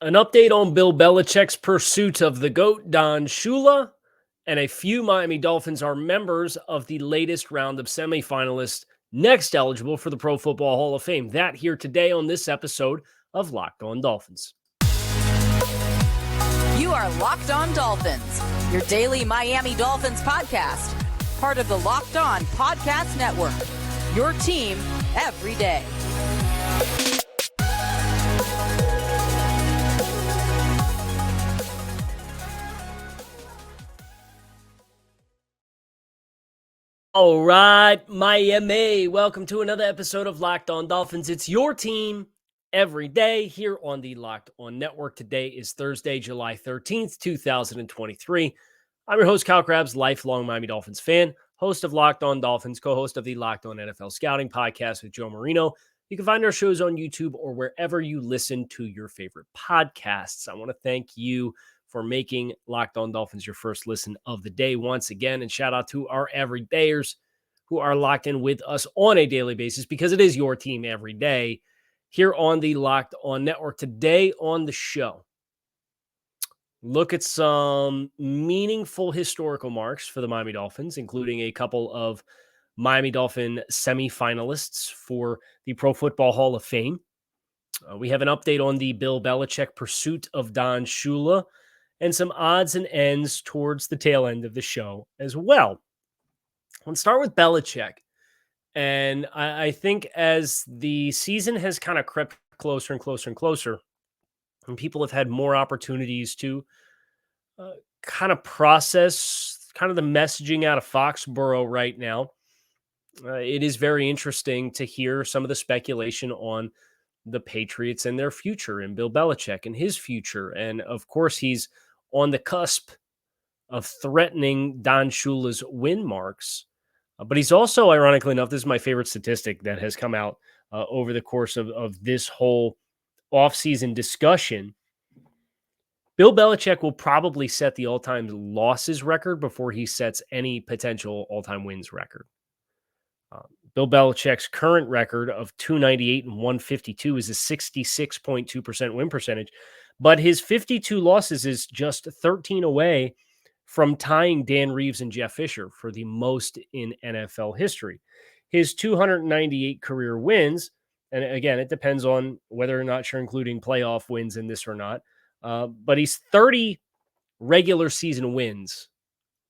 An update on Bill Belichick's pursuit of the GOAT, Don Shula, and a few Miami Dolphins are members of the latest round of semifinalists next eligible for the Pro Football Hall of Fame. That here today on this episode of Locked On Dolphins. You are Locked On Dolphins, your daily Miami Dolphins podcast, part of the Locked On Podcast Network, your team every day. All right, Miami, welcome to another episode of Locked On Dolphins. It's your team every day here on the Locked On Network. Today is Thursday, July 13th, 2023. I'm your host, Kyle Krabs, lifelong Miami Dolphins fan, host of Locked On Dolphins, co-host of the Locked On NFL Scouting podcast with Joe Marino. You can find our shows on YouTube or wherever you listen to your favorite podcasts. I want to thank you for making Locked On Dolphins your first listen of the day once again. And shout out to our everydayers who are locked in with us on a daily basis because it is your team every day here on the Locked On Network. Today on the show, look at some meaningful historical marks for the Miami Dolphins, including a couple of Miami Dolphin semifinalists for the Pro Football Hall of Fame. We have an update on the Bill Belichick pursuit of Don Shula, and some odds and ends towards the tail end of the show as well. Let's start with Belichick. And I think as the season has kind of crept closer and closer and closer, and people have had more opportunities to kind of process kind of the messaging out of Foxborough right now, it is very interesting to hear some of the speculation on the Patriots and their future, and Bill Belichick and his future. And of course, he's on the cusp of threatening Don Shula's win marks. But he's also, ironically enough, this is my favorite statistic that has come out over the course of this whole offseason discussion. Bill Belichick will probably set the all-time losses record before he sets any potential all-time wins record. Bill Belichick's current record of 298 and 152 is a 66.2% win percentage, but his 52 losses is just 13 away from tying Dan Reeves and Jeff Fisher for the most in NFL history. His 298 career wins, and again, it depends on whether or not you're including playoff wins in this or not, but he's 30 regular season wins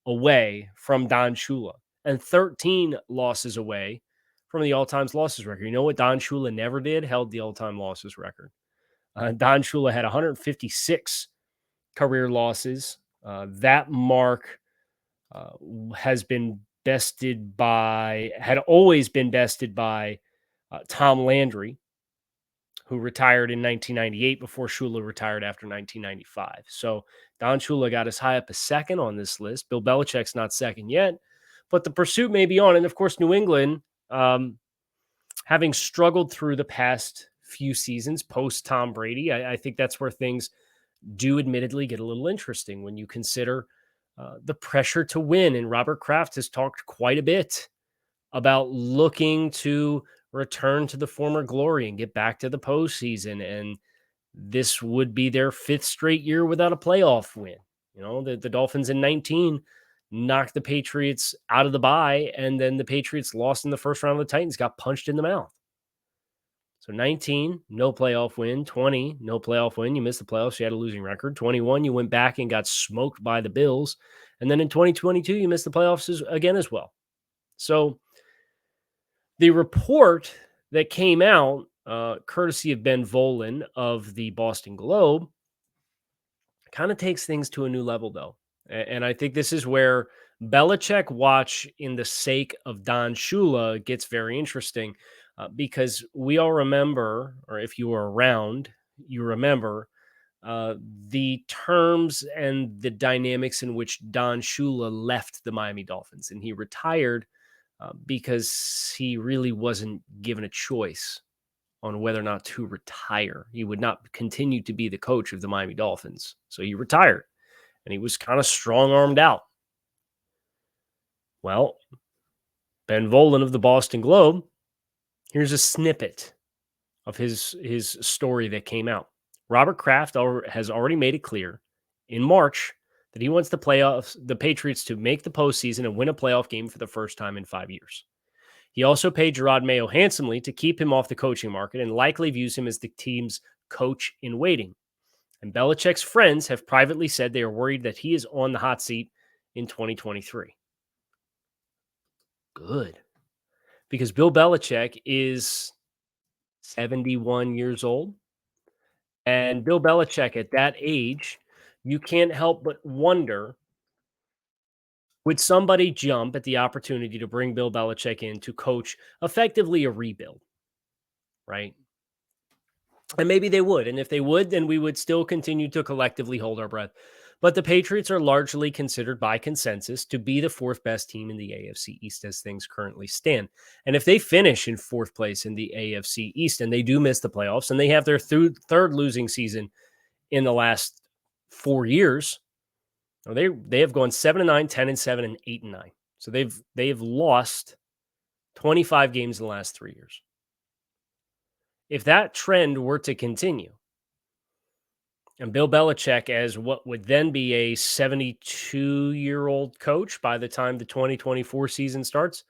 away from Don Shula and 13 losses away from the all-time losses record. You know what Don Shula never did? Held the all-time losses record. Don Shula had 156 career losses. That mark had always been bested by Tom Landry, who retired in 1998 before Shula retired after 1995. So Don Shula got as high up as second on this list. Bill Belichick's not second yet, but the pursuit may be on. And of course, New England, having struggled through the past few seasons post Tom Brady, I think that's where things do admittedly get a little interesting when you consider the pressure to win. And Robert Kraft has talked quite a bit about looking to return to the former glory and get back to the postseason. And this would be their fifth straight year without a playoff win. You know, the Dolphins in 19 knocked the Patriots out of the bye, and then the Patriots lost in the first round of the Titans, got punched in the mouth. So 19, no playoff win. 20, no playoff win. You missed the playoffs. You had a losing record. 21, you went back and got smoked by the Bills. And then in 2022, you missed the playoffs again as well. So the report that came out, courtesy of Ben Volen of the Boston Globe, kind of takes things to a new level, though. And I think this is where Belichick watch in the sake of Don Shula gets very interesting. Because we all remember, or if you were around, you remember the terms and the dynamics in which Don Shula left the Miami Dolphins. And he retired because he really wasn't given a choice on whether or not to retire. He would not continue to be the coach of the Miami Dolphins. So he retired, and he was kind of strong-armed out. Well, Ben Volen of the Boston Globe, here's a snippet of his story that came out. Robert Kraft has already made it clear in March that he wants the Patriots to make the postseason and win a playoff game for the first time in 5 years. He also paid Gerard Mayo handsomely to keep him off the coaching market and likely views him as the team's coach in waiting. And Belichick's friends have privately said they are worried that he is on the hot seat in 2023. Good. Because Bill Belichick is 71 years old. And Bill Belichick at that age, you can't help but wonder, would somebody jump at the opportunity to bring Bill Belichick in to coach effectively a rebuild, right? And maybe they would. And if they would, then we would still continue to collectively hold our breath. But the Patriots are largely considered by consensus to be the fourth best team in the AFC East as things currently stand. And if they finish in fourth place in the AFC East and they do miss the playoffs and they have their third losing season in the last 4 years, they have gone 7-9, 10-7, and 8-9. So they've lost 25 games in the last 3 years. If that trend were to continue, and Bill Belichick, as what would then be a 72-year-old coach by the time the 2024 season starts,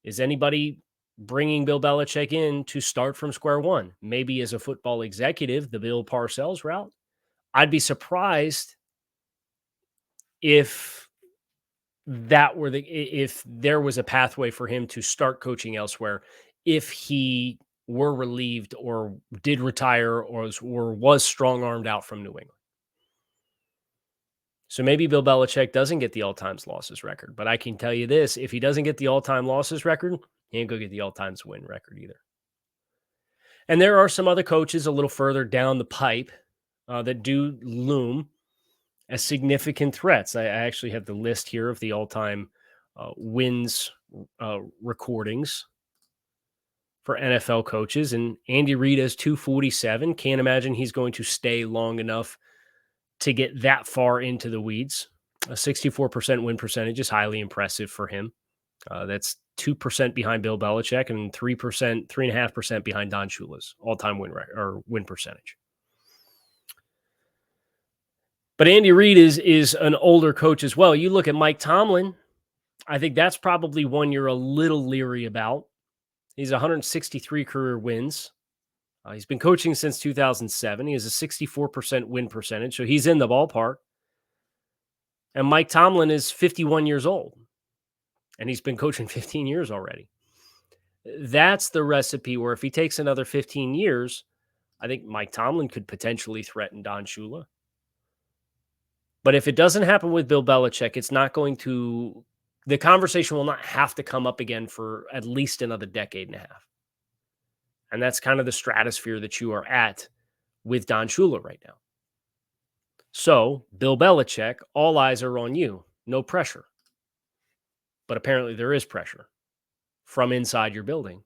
is anybody bringing Bill Belichick in to start from square one? Maybe as a football executive, the Bill Parcells route. I'd be surprised if there was a pathway for him to start coaching elsewhere if he were relieved or did retire or was strong-armed out from New England. So maybe Bill Belichick doesn't get the all-time losses record. But I can tell you this, if he doesn't get the all-time losses record, he ain't going to get the all-time win record either. And there are some other coaches a little further down the pipe that do loom as significant threats. I actually have the list here of the all-time wins recordings for NFL coaches, and Andy Reid has 247. Can't imagine he's going to stay long enough to get that far into the weeds. A 64% win percentage is highly impressive for him. That's 2% behind Bill Belichick and 3.5% behind Don Shula's all-time win percentage. But Andy Reid is an older coach as well. You look at Mike Tomlin, I think that's probably one you're a little leery about. He's 163 career wins. He's been coaching since 2007. He has a 64% win percentage, so he's in the ballpark. And Mike Tomlin is 51 years old, and he's been coaching 15 years already. That's the recipe where if he takes another 15 years, I think Mike Tomlin could potentially threaten Don Shula. But if it doesn't happen with Bill Belichick, the conversation will not have to come up again for at least another decade and a half. And that's kind of the stratosphere that you are at with Don Shula right now. So, Bill Belichick, all eyes are on you. No pressure. But apparently there is pressure from inside your building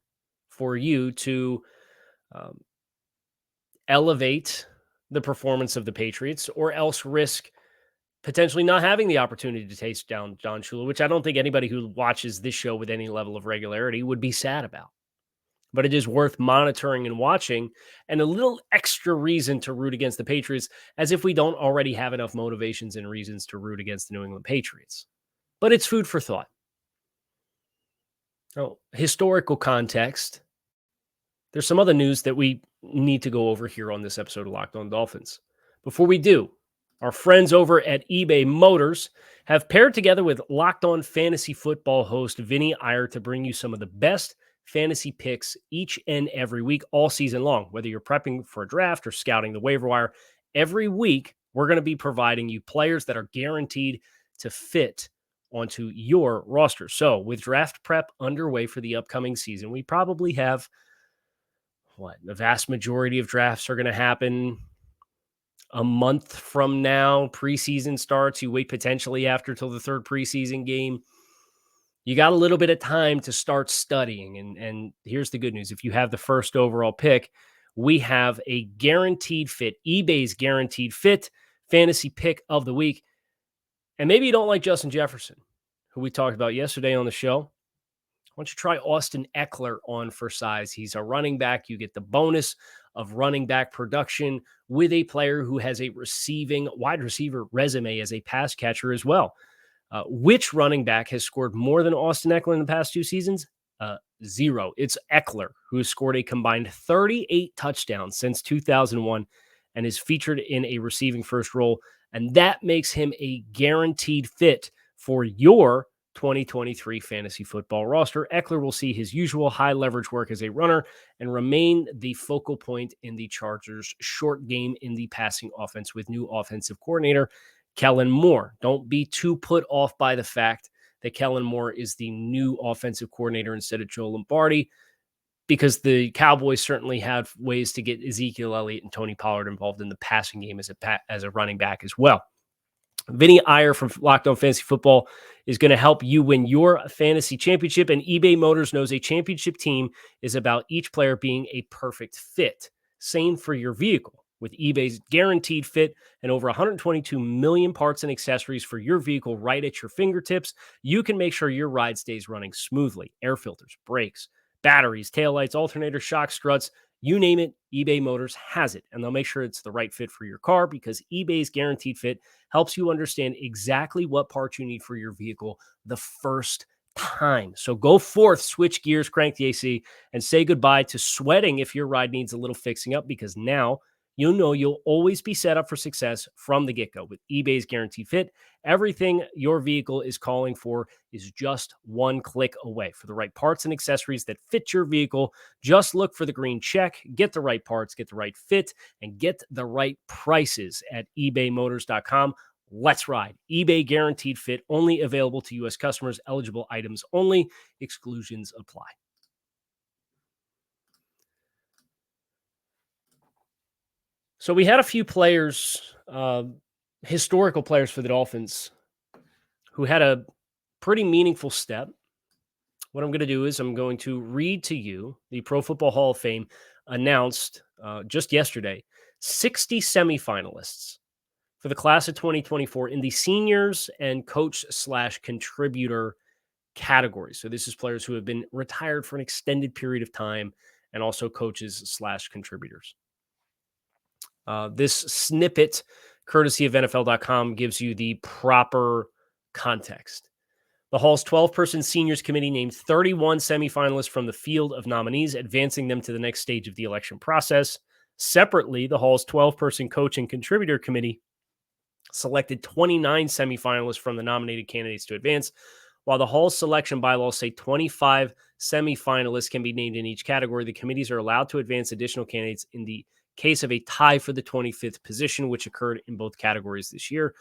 for you to elevate the performance of the Patriots or else risk potentially not having the opportunity to taste down Don Shula, which I don't think anybody who watches this show with any level of regularity would be sad about. But it is worth monitoring and watching, and a little extra reason to root against the Patriots, as if we don't already have enough motivations and reasons to root against the New England Patriots. But it's food for thought. Now, historical context. There's some other news that we need to go over here on this episode of Locked On Dolphins. Before we do, our friends over at eBay Motors have paired together with Locked On Fantasy Football host Vinny Iyer to bring you some of the best fantasy picks each and every week, all season long. Whether you're prepping for a draft or scouting the waiver wire, every week we're going to be providing you players that are guaranteed to fit onto your roster. So with draft prep underway for the upcoming season, we probably have the vast majority of drafts are going to happen a month from now. Preseason starts. You wait potentially after till the third preseason game. You got a little bit of time to start studying. And here's the good news. If you have the first overall pick, we have a guaranteed fit, eBay's guaranteed fit fantasy pick of the week. And maybe you don't like Justin Jefferson, who we talked about yesterday on the show. Why don't you try Austin Eckler on for size? He's a running back. You get the bonus of running back production with a player who has a receiving wide receiver resume as a pass catcher as well. Which running back has scored more than Austin Eckler in the past 2 seasons? Zero. It's Eckler, who has scored a combined 38 touchdowns since 2001 and is featured in a receiving first role. And that makes him a guaranteed fit for your 2023 fantasy football roster. Eckler will see his usual high leverage work as a runner and remain the focal point in the Chargers' short game in the passing offense with new offensive coordinator Kellen Moore. Don't be too put off by the fact that Kellen Moore is the new offensive coordinator instead of Joe Lombardi, because the Cowboys certainly have ways to get Ezekiel Elliott and Tony Pollard involved in the passing game as a running back as well. Vinny Iyer from Locked On Fantasy Football is going to help you win your fantasy championship, and eBay Motors knows a championship team is about each player being a perfect fit. Same for your vehicle. With eBay's guaranteed fit and over 122 million parts and accessories for your vehicle right at your fingertips, you can make sure your ride stays running smoothly. Air filters, brakes, batteries, taillights, alternators, shock struts, you name it, eBay Motors has it. And they'll make sure it's the right fit for your car, because eBay's guaranteed fit helps you understand exactly what parts you need for your vehicle the first time. So go forth, switch gears, crank the AC, and say goodbye to sweating if your ride needs a little fixing up, because now you'll know you'll always be set up for success from the get-go. With eBay's guaranteed fit, everything your vehicle is calling for is just one click away. For the right parts and accessories that fit your vehicle, just look for the green check, get the right parts, get the right fit, and get the right prices at ebaymotors.com. Let's ride. eBay guaranteed fit, only available to U.S. customers, eligible items only, exclusions apply. So we had a few players, historical players for the Dolphins, who had a pretty meaningful step. What I'm going to do is I'm going to read to you the Pro Football Hall of Fame announced just yesterday 60 semifinalists for the class of 2024 in the seniors and coach/contributor categories. So this is players who have been retired for an extended period of time and also coaches/contributors. This snippet, courtesy of NFL.com, gives you the proper context. The Hall's 12-person seniors committee named 31 semifinalists from the field of nominees, advancing them to the next stage of the election process. Separately, the Hall's 12-person coach and contributor committee selected 29 semifinalists from the nominated candidates to advance. While the Hall's selection bylaws say 25 semifinalists can be named in each category, the committees are allowed to advance additional candidates in the case of a tie for the 25th position, which occurred in both categories this year.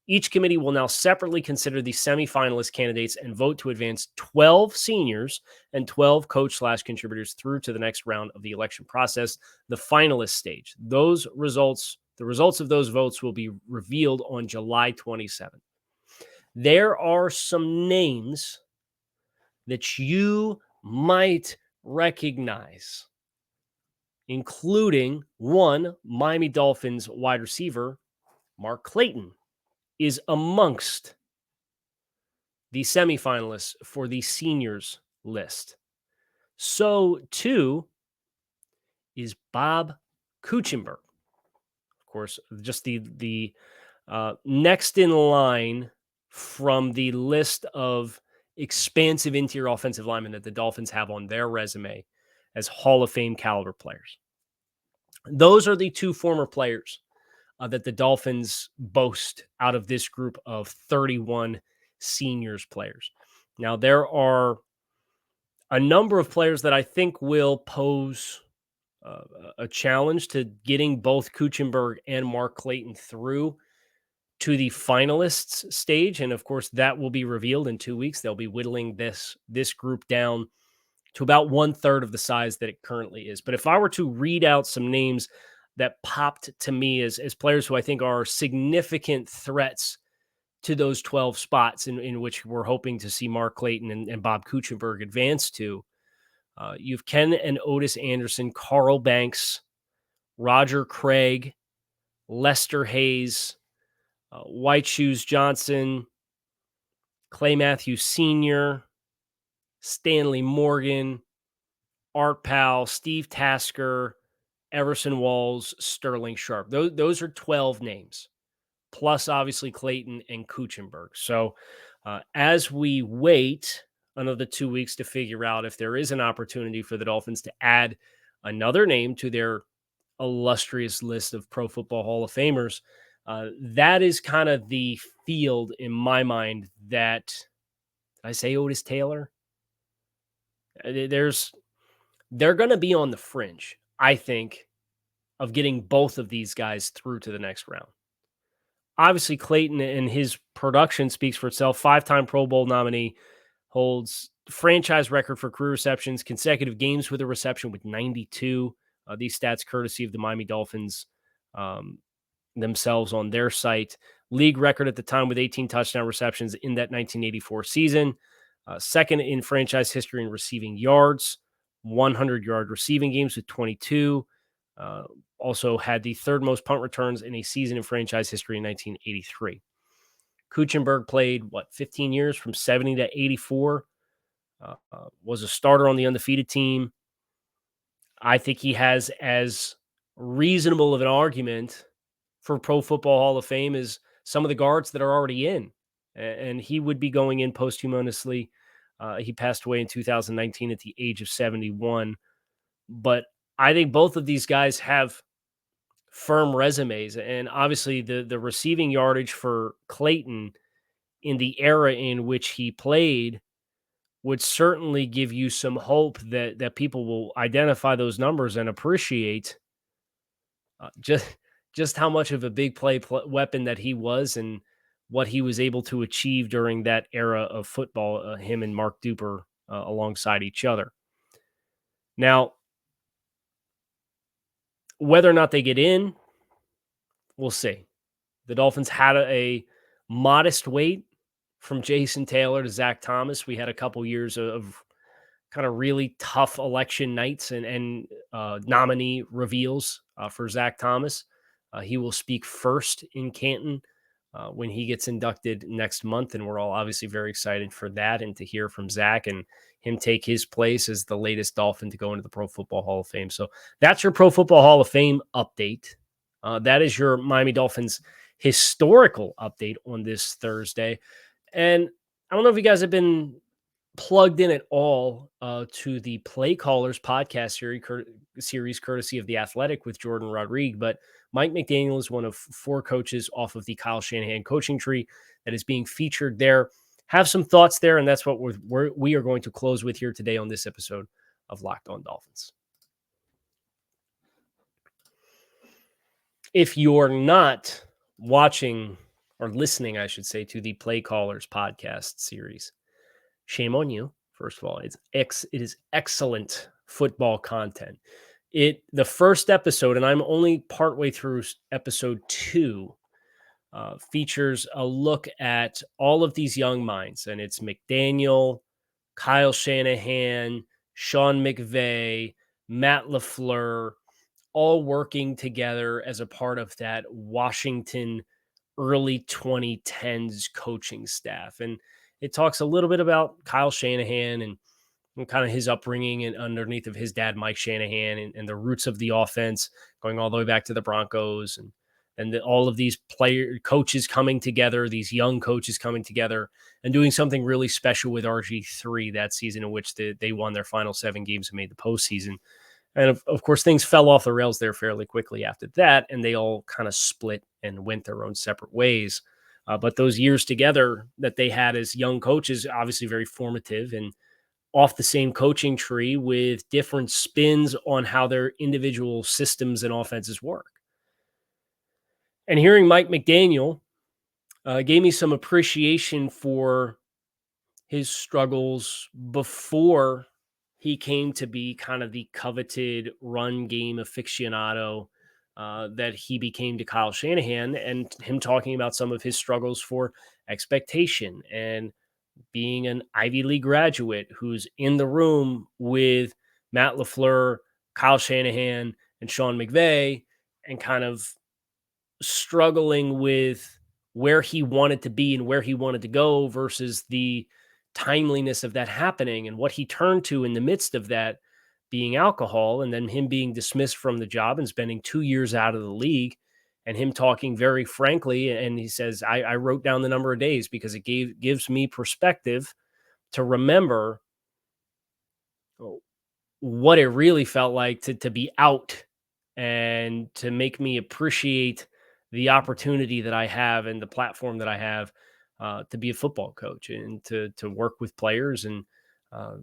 Each committee will now separately consider the semifinalist candidates and vote to advance 12 seniors and 12 coach/contributors through to the next round of the election process, the finalist stage. The results of those votes will be revealed on July 27th. There are some names that you might recognize, including one, Miami Dolphins wide receiver, Mark Clayton, is amongst the semifinalists for the seniors list. So, too, is Bob Kuechenberg. Of course, just the next in line from the list of expansive interior offensive linemen that the Dolphins have on their resume as Hall of Fame caliber players. Those are the two former players that the Dolphins boast out of this group of 31 seniors players. Now, there are a number of players that I think will pose a challenge to getting both Kuechenberg and Mark Clayton through to the finalists stage. And of course, that will be revealed in 2 weeks. They'll be whittling this group down to about 1/3 of the size that it currently is. But if I were to read out some names that popped to me as players who I think are significant threats to those 12 spots in which we're hoping to see Mark Clayton and Bob Kuechenberg advance to, you've Ken and Otis Anderson, Carl Banks, Roger Craig, Lester Hayes, White Shoes Johnson, Clay Matthews Sr., Stanley Morgan, Art Powell, Steve Tasker, Everson Walls, Sterling Sharp. Those are 12 names, plus obviously Clayton and Kuchenberg. So as we wait another 2 weeks to figure out if there is an opportunity for the Dolphins to add another name to their illustrious list of Pro Football Hall of Famers, that is kind of the field in my mind that, did I say Otis Taylor? They're going to be on the fringe, I think, of getting both of these guys through to the next round. Obviously, Clayton and his production speaks for itself. 5-time Pro Bowl nominee, holds franchise record for career receptions, consecutive games with a reception with 92. These stats courtesy of the Miami Dolphins themselves on their site. League record at the time with 18 touchdown receptions in that 1984 season. Second in franchise history in receiving yards, 100-yard receiving games with 22. Also had the third most punt returns in a season in franchise history in 1983. Kuchenberg played, 15 years from 70 to 84. Was a starter on the undefeated team. I think he has as reasonable of an argument for Pro Football Hall of Fame as some of the guards that are already in. And he would be going in posthumously. He passed away in 2019 at the age of 71. But I think both of these guys have firm resumes. And obviously the receiving yardage for Clayton in the era in which he played would certainly give you some hope that people will identify those numbers and appreciate just how much of a big play weapon that he was and what he was able to achieve during that era of football, him and Mark Duper alongside each other. Now, whether or not they get in, we'll see. The Dolphins had a modest wait from Jason Taylor to Zach Thomas. We had a couple years of kind of really tough election nights and nominee reveals for Zach Thomas. He will speak first in Canton when he gets inducted next month, and we're all obviously very excited for that and to hear from Zach and him take his place as the latest Dolphin to go into the Pro Football Hall of Fame. So that's your Pro Football Hall of Fame update. That is your Miami Dolphins historical update on this Thursday. And I don't know if you guys have been plugged in at all to the Play Callers podcast series courtesy of The Athletic with Jordan Rodriguez, but Mike McDaniel is one of 4 coaches off of the Kyle Shanahan coaching tree that is being featured there. Have some thoughts there, and that's what we are going to close with here today on this episode of Locked On Dolphins. If you're not watching or listening, I should say, to the Play Callers podcast series, shame on you. First of all, it is excellent football content. The first episode, and I'm only partway through episode 2, features a look at all of these young minds, and it's McDaniel, Kyle Shanahan, Sean McVay, Matt LaFleur, all working together as a part of that Washington early 2010s coaching staff. And it talks a little bit about Kyle Shanahan and kind of his upbringing and underneath of his dad, Mike Shanahan, and the roots of the offense going all the way back to the Broncos and all of these coaches coming together, these young coaches coming together and doing something really special with RG3 that season in which they won their final 7 games and made the postseason. And of course, things fell off the rails there fairly quickly after that, and they all kind of split and went their own separate ways. But those years together that they had as young coaches, obviously very formative and off the same coaching tree with different spins on how their individual systems and offenses work. And hearing Mike McDaniel gave me some appreciation for his struggles before he came to be kind of the coveted run game aficionado that he became to Kyle Shanahan, and him talking about some of his struggles for expectation and being an Ivy League graduate who's in the room with Matt LaFleur, Kyle Shanahan, and Sean McVay, and kind of struggling with where he wanted to be and where he wanted to go versus the timeliness of that happening and what he turned to in the midst of that being alcohol, and then him being dismissed from the job and spending 2 years out of the league, and him talking very frankly. And he says, I wrote down the number of days because it gives me perspective to remember what it really felt like to be out, and to make me appreciate the opportunity that I have and the platform that I have, to be a football coach and to work with players and uh,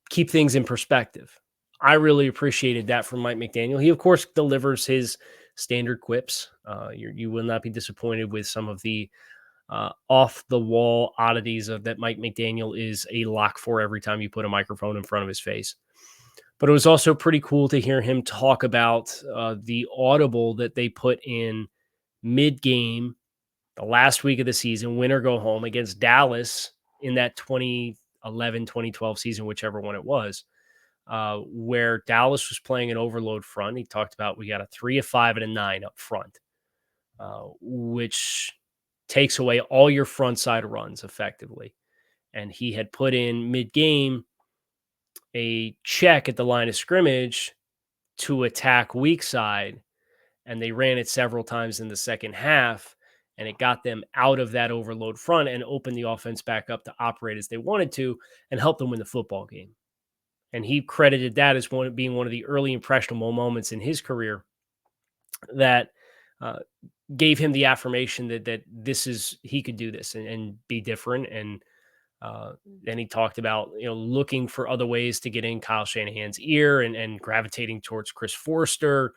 keep things in perspective. I really appreciated that from Mike McDaniel. He, of course, delivers his standard quips. You will not be disappointed with some of the off the wall oddities of that Mike McDaniel is a lock for every time you put a microphone in front of his face. But it was also pretty cool to hear him talk about the audible that they put in mid game, the last week of the season, win or go home against Dallas in that 2011, 2012 season, whichever one it was, where Dallas was playing an overload front. He talked about we got a 3, a 5, and a 9 up front, which takes away all your front side runs effectively. And he had put in mid game a check at the line of scrimmage to attack weak side, and they ran it several times in the second half, and it got them out of that overload front and opened the offense back up to operate as they wanted to and help them win the football game. And he credited that as being one of the early impressionable moments in his career that gave him the affirmation that he could do this and be different. And then he talked about, looking for other ways to get in Kyle Shanahan's ear and gravitating towards Chris Forster,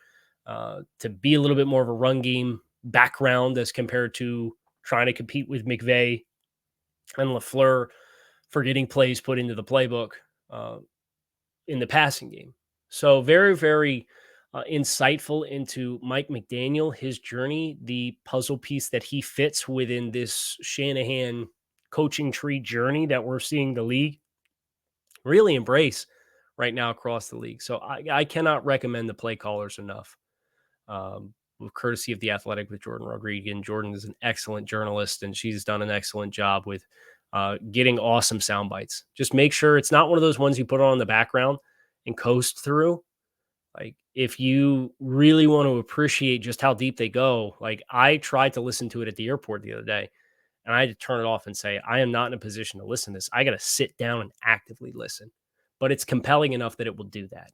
to be a little bit more of a run game background as compared to trying to compete with McVay and LaFleur for getting plays put into the playbook in the passing game. So very, very insightful into Mike McDaniel, his journey, the puzzle piece that he fits within this Shanahan coaching tree journey that we're seeing the league really embrace right now across the league. So I cannot recommend the play callers enough. With courtesy of The Athletic with Jordan Rodriguez. Jordan is an excellent journalist, and she's done an excellent job with getting awesome sound bites. Just make sure it's not one of those ones you put on in the background and coast through. Like, if you really want to appreciate just how deep they go, like I tried to listen to it at the airport the other day, and I had to turn it off and say, I am not in a position to listen to this. I got to sit down and actively listen. But it's compelling enough that it will do that.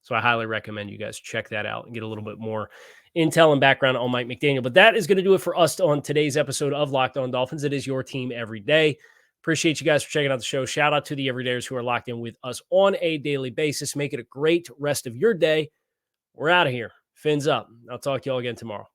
So I highly recommend you guys check that out and get a little bit more intel and background on Mike McDaniel. But that is going to do it for us on today's episode of Locked On Dolphins. It is your team every day. Appreciate you guys for checking out the show. Shout out to the everydayers who are locked in with us on a daily basis. Make it a great rest of your day. We're out of here. Fins up. I'll talk to you all again tomorrow.